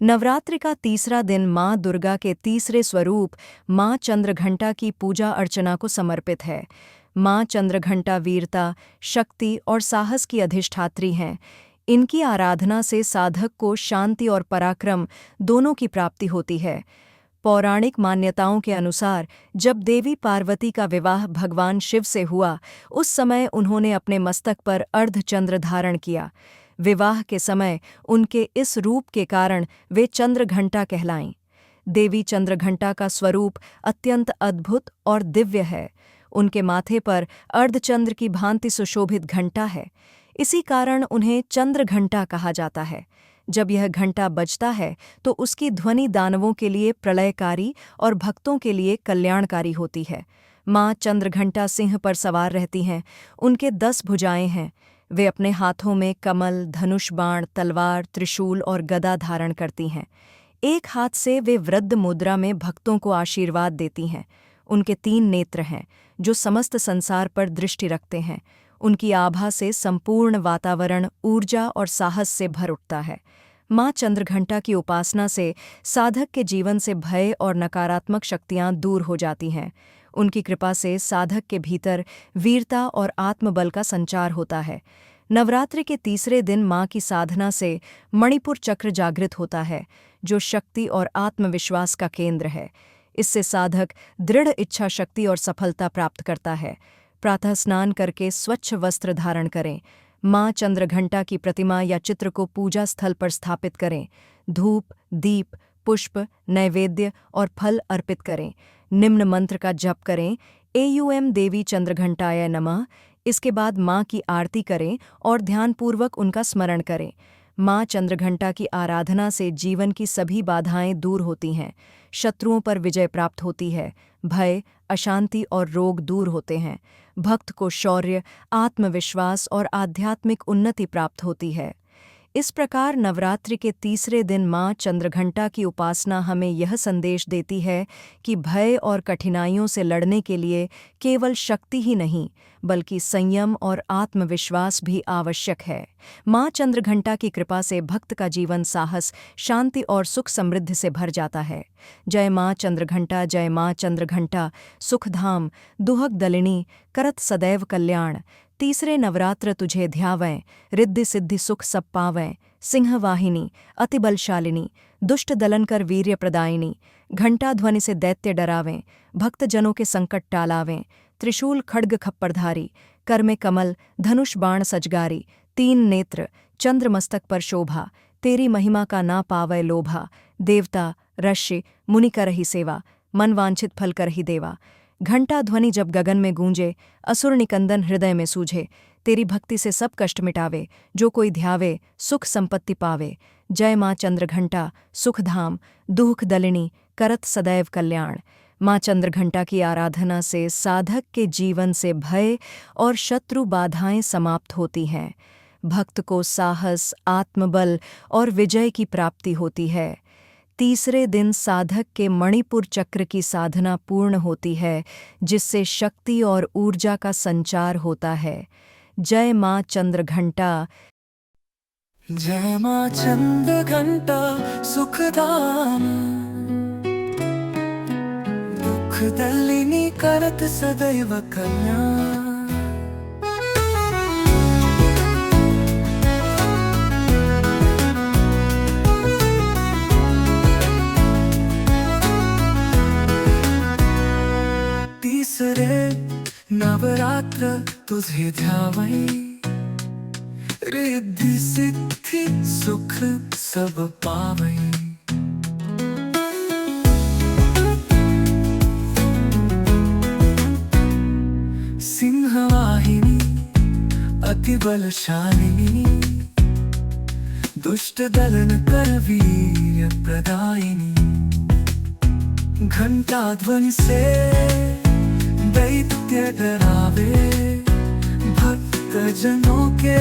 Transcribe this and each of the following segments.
नवरात्रि का तीसरा दिन माँ दुर्गा के तीसरे स्वरूप माँ चंद्रघंटा की पूजा अर्चना को समर्पित है। माँ चंद्रघंटा वीरता, शक्ति और साहस की अधिष्ठात्री हैं। इनकी आराधना से साधक को शांति और पराक्रम दोनों की प्राप्ति होती है। पौराणिक मान्यताओं के अनुसार जब देवी पार्वती का विवाह भगवान शिव से हुआ, उस समय उन्होंने अपने मस्तक पर अर्धचंद्र धारण किया। विवाह के समय उनके इस रूप के कारण वे चंद्रघंटा कहलाईं। देवी चंद्रघंटा का स्वरूप अत्यंत अद्भुत और दिव्य है। उनके माथे पर अर्धचंद्र की भांति सुशोभित घंटा है। इसी कारण उन्हें चंद्रघंटा कहा जाता है। जब यह घंटा बजता है तो उसकी ध्वनि दानवों के लिए प्रलयकारी और भक्तों के लिए कल्याणकारी होती है। माँ चंद्रघंटा सिंह पर सवार रहती हैं। उनके 10 भुजाएं हैं। वे अपने हाथों में कमल, धनुष बाण, तलवार, त्रिशूल और गदा धारण करती हैं। एक हाथ से वे वृद्ध मुद्रा में भक्तों को आशीर्वाद देती हैं। उनके 3 नेत्र हैं जो समस्त संसार पर दृष्टि रखते हैं। उनकी आभा से संपूर्ण वातावरण ऊर्जा और साहस से भर उठता है। माँ चंद्रघंटा की उपासना से साधक के जीवन से भय और नकारात्मक शक्तियाँ दूर हो जाती हैं। उनकी कृपा से साधक के भीतर वीरता और आत्मबल का संचार होता है। नवरात्रि के तीसरे दिन माँ की साधना से मणिपुर चक्र जागृत होता है, जो शक्ति और आत्मविश्वास का केंद्र है। इससे साधक दृढ़ इच्छा शक्ति और सफलता प्राप्त करता है। प्रातः स्नान करके स्वच्छ वस्त्र धारण करें। माँ चंद्रघंटा की प्रतिमा या चित्र को पूजा स्थल पर स्थापित करें। धूप, दीप, पुष्प, नैवेद्य और फल अर्पित करें। निम्न मंत्र का जप करें: एयूएम देवी चंद्रघंटाय नमः। इसके बाद माँ की आरती करें और ध्यानपूर्वक उनका स्मरण करें। माँ चंद्रघंटा की आराधना से जीवन की सभी बाधाएं दूर होती हैं। शत्रुओं पर विजय प्राप्त होती है। भय, अशांति और रोग दूर होते हैं। भक्त को शौर्य, आत्मविश्वास और आध्यात्मिक उन्नति प्राप्त होती है। इस प्रकार नवरात्रि के तीसरे दिन माँ चंद्रघंटा की उपासना हमें यह संदेश देती है कि भय और कठिनाइयों से लड़ने के लिए केवल शक्ति ही नहीं, बल्कि संयम और आत्मविश्वास भी आवश्यक है। माँ चंद्रघंटा की कृपा से भक्त का जीवन साहस, शांति और सुख समृद्धि से भर जाता है। जय माँ चंद्रघंटा, जय माँ चंद्रघंटा, सुखधाम, दुहक दलिनी, करत सदैव कल्याण। तीसरे नवरात्र तुझे ध्यावैं, रिद्धि सिद्धि सुख सब पावैं। सिंहवाहिनी, अतिबलशालिनी, दुष्ट दलन कर वीर्य प्रदायिनी। घंटा ध्वनि से दैत्य डरावें, भक्तजनों के संकट टालावें। त्रिशूल खड्ग खप्परधारी, कर में कमल, धनुष बाण सजगारी। 3 नेत्र, चंद्र मस्तक पर शोभा। तेरी महिमा का ना पावै लोभा। देवता, ऋषि, मुनि करहि सेवा, मन वांछित फल करहि देवा। घंटा ध्वनि जब गगन में गूंजे, असुर निकंदन हृदय में सूझे। तेरी भक्ति से सब कष्ट मिटावे, जो कोई ध्यावे सुख संपत्ति पावे। जय माँ चंद्रघंटा, सुखधाम, दुख दलिनी, करत सदैव कल्याण। माँ चंद्रघंटा की आराधना से साधक के जीवन से भय और शत्रु बाधाएं समाप्त होती हैं। भक्त को साहस, आत्मबल और विजय की प्राप्ति होती है। तीसरे दिन साधक के मणिपुर चक्र की साधना पूर्ण होती है, जिससे शक्ति और ऊर्जा का संचार होता है। जय माँ चंद्रघंटा। जय माँ चंद्रघंटा, सुखधाम, दुख दलिनी, करत सदैव कल्याण। तीसरे नवरात्र तुझे ध्यावैं, रिद्धि सिद्धि सुख सब पावैं। सिंहवाहिनी, अतिबलशालिनी, दुष्ट दलन कर वीर्य प्रदायिनी। घंटा ध्वनि से दैत्य डरावे, भक्त जनों के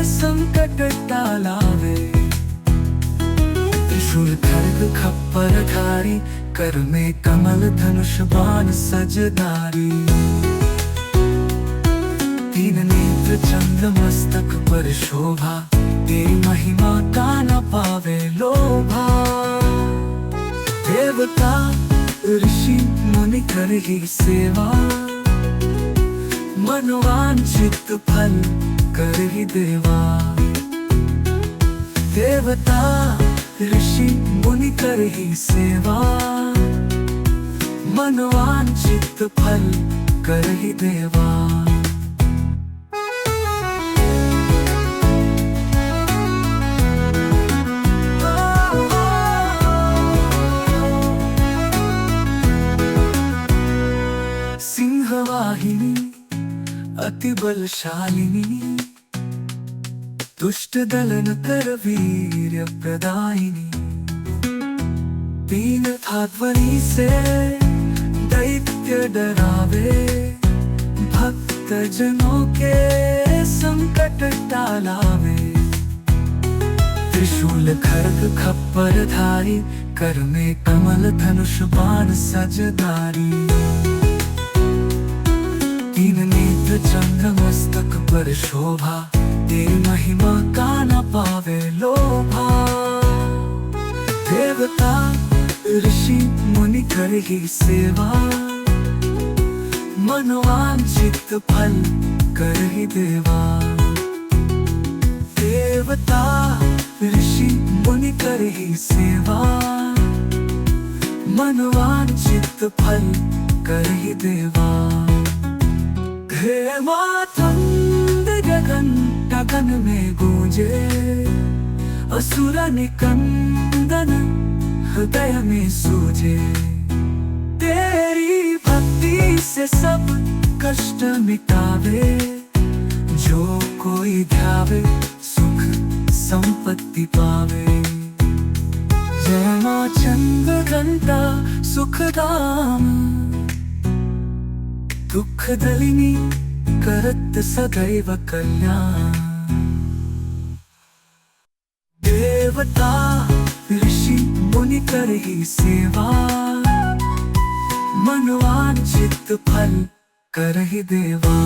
संकट टालावे। त्रिशूल खड्ग खप्परधारी, कर में कमल, धनुष बाण सजगारी। 3 नेत्र, चंद्र मस्तक पर शोभा। तेरी महिमा का न पावे लोभा। देवता ऋषि मुनि कर ही सेवा, मनोवांछित फल कर ही देवा। देवता ऋषि मुनि कर ही सेवा, मनोवांछित फल कर ही देवा। सिंहवाहिनी अति बलशालिनी, दुष्ट दलन कर वीर्य प्रदायिनी। तीन था ध्वनि से दैत्य डरावे, भक्त जनों के संकट टालावे। त्रिशूल खड्ग खप्पर धारी, कर में कमल धनुष बाण सजदारी। तीन नेत्र चंद्र मस्तक पर शोभा, तेरी महिमा का न पावे लोभा। देवता ऋषि मुनि कर ही सेवा, मनोवांछित फल कर ही देवा। देवता ऋषि मुनि कर ही सेवा, मनोवांछित फल कर ही देवा। हे मातंग गगन गगन में गूंजे, असुर निकंदन हृदय में सूझे। तेरी भक्ति से सब कष्ट मिटावे, जो कोई ध्यावे सुख संपत्ति पावे। जय मां चंद्र घंटा सुखधाम, दुख दलिनी करत सदैव कल्याण। देवता ऋषि मुनि कर ही सेवा, मनोवांछित फल कर ही देवा।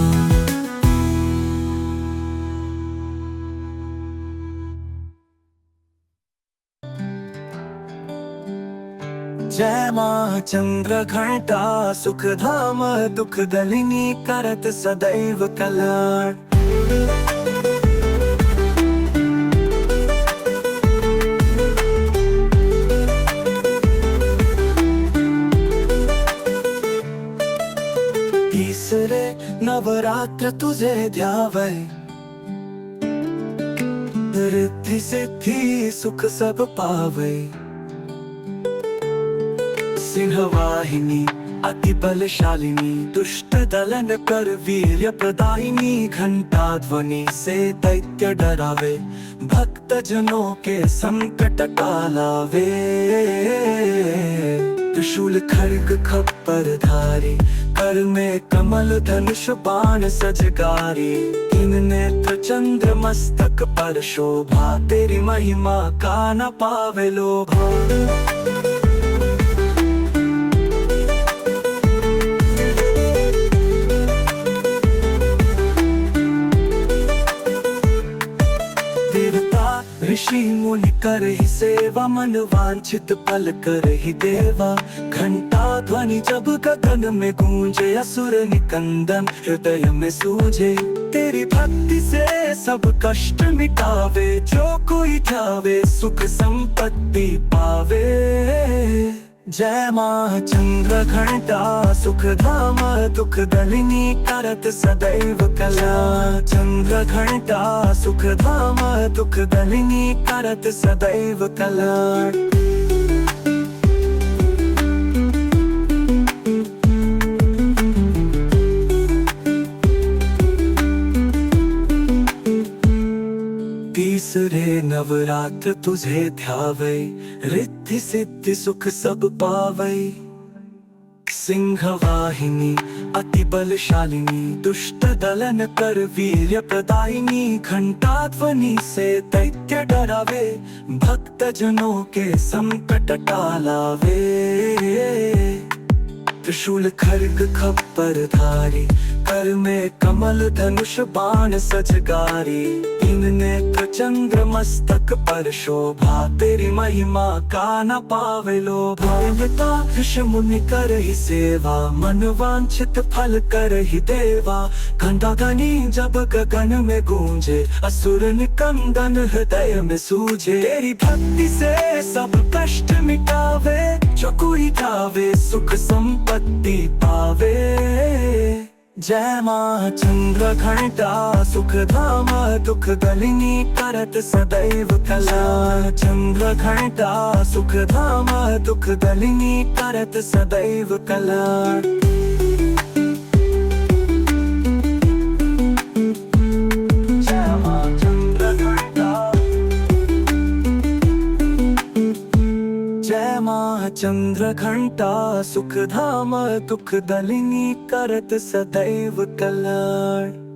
जय मां चंद्र घंटा सुखधाम, दुख दलिनी करत सदैव कल्याण। तीसरे नवरात्र तुझे ध्यावे, रिद्धि सिद्धि सुख सब पावे। सिंहवाहिनी अति बलशालिनी, दुष्ट दलन कर वीर्य प्रदायिनी। घंटा ध्वनि से दैत्य डरावे, भक्त जनों के संकट टालावे। त्रिशूल खड्ग खप्पर धारी, कर में कमल धनुष बाण सजगारी। तीन नेत्र चंद्र मस्तक पर शोभा, तेरी महिमा का न पावे लोभा। ऋषि मुनि कर ही सेवा, मन वांछित फल कर ही देवा। घंटा ध्वनि जब गगन में गूंजे, असुर निकंदन हृदय में सूझे। तेरी भक्ति से सब कष्ट मिटावे, जो कोई ध्यावे सुख संपत्ति पावे। जय मां चंद्र घंटा सुखधाम, दुख दलिनी करत सदैव कल्याण। चंद्र घंटा सुखधाम, दुख दलिनी करत सदैव कल्याण। तीसरे नवरात्र तुझे ध्यावे, रिद्धि सिद्धि सुख सब पावे। सिंहवाहिनी अति बलशालिनी, दुष्ट दलन कर वीर्य प्रदायिनी। घंटा ध्वनि से दैत्य डरावे, भक्त जनों के संकट टालावे। त्रिशूल खड्ग खप्पर धारी, कर में कमल धनुष बाण सजगारी। तीन नेत्र चंद्र मस्तक पर शोभा, तेरी महिमा का न पावे लोभा। देवता ऋषि मुनि कर ही सेवा, मन वांछित फल कर ही देवा। घंटा घनी जब गगन में गूंजे, असुर निकंदन हृदय में सूझे। तेरी भक्ति से सब कष्ट मिटावे, जो कोई गावे सुख संपत्ति पावे। जय माँ चंद्र घंटा सुख धाम, दुख दलिनी करत सदैव कल्याण। चंद्र घंटा सुख धाम, दुख दलिनी करत सदैव कल्याण। जय माँ चंद्र घंटा, जय माँ चंद्र घंटा सुख धाम, दुख दलिनी करत सदैव कल्याण।